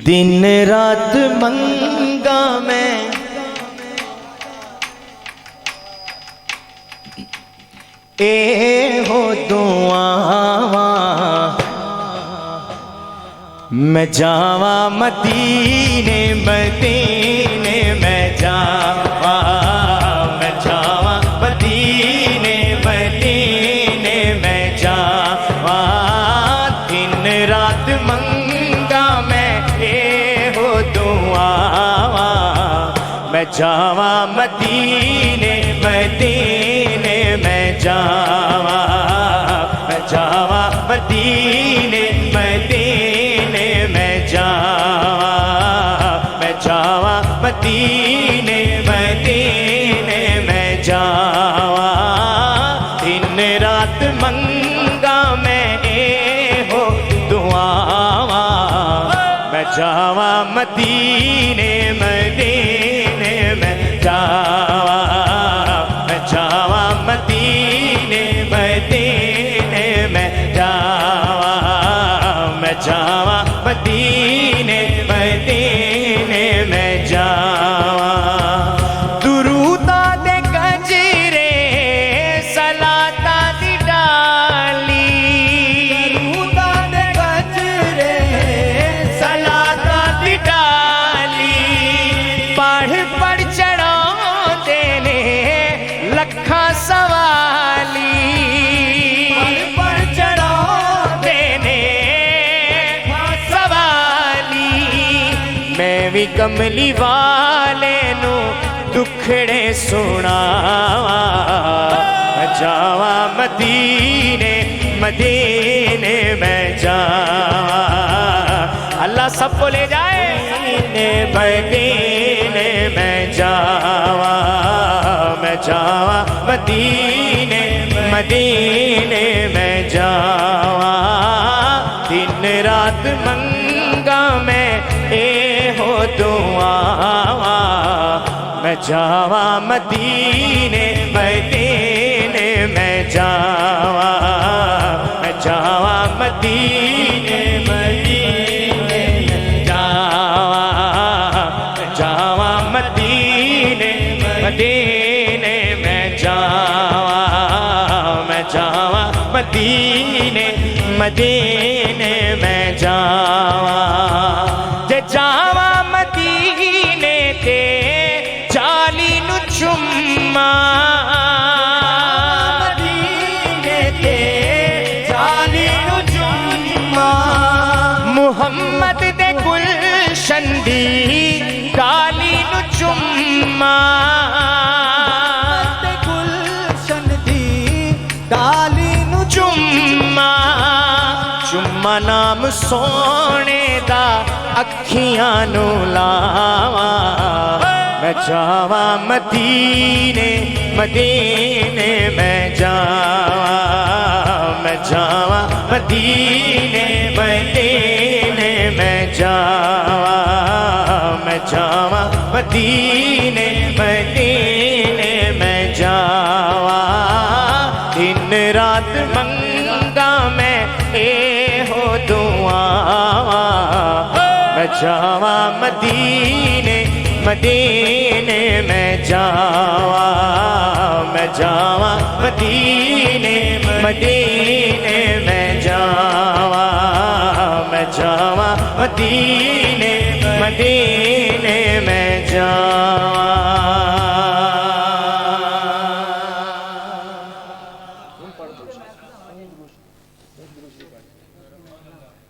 دن رات منگا میں اے ہو دعاواں میں جاواں مدینے مدینے میں جاواں مدینے مدینے میں جاواں دن رات منگا میں اے ہو دعاواں میں جاواں مدینے مدینے میں جاواں مدینے مدینے میں جاواں مدینے مدینے میں جاواں دن رات منگا میں اے ہو دعاواں میں جاواں مدینے مدینے میں جاواں مدینے مدینے میں جاواں مدینے مدینے میں جاواں دروداں دے گجرے صلاتاں دی ڈالی دروداں دے گجرے صلاتاں دی ڈالی پڑھ پڑھ چڑھاندے نے لکھاں سوالی پڑھ چڑھاندے نے میں بھی کملی والے نو دکھڑے سناواں میں جاواں مدینے مدینے میں جاواں اللہ سب کو لے جائے مدینے میں جاواں مدینے مدینے میں جاواں دن رات منگا میں اے ہو دعاواں میں جاواں مدینے مدینے میں جاواں مدینے مدینے میں جاواں مدینے مدینے میں جاواں مدینے مدینے میں جاواں جاواں مدینے تے جالی نو چما مدینے تے جالی نو چما محمد دے گلشن دی ڈالی نو چما گلشن دی ڈالی نو چما چما نام سونے دا اکھیاں نو لاواں میں جاواں مدینے مدینے میں جاواں مدینے مدینے میں جاواں مدینے مدینے میں جاواں دن رات منگا میں اے ہو دعاواں میں جاواں مدینے مدینے میں جاواں مدینے مدینے میں جاواں مدینے مدینے میں جاواں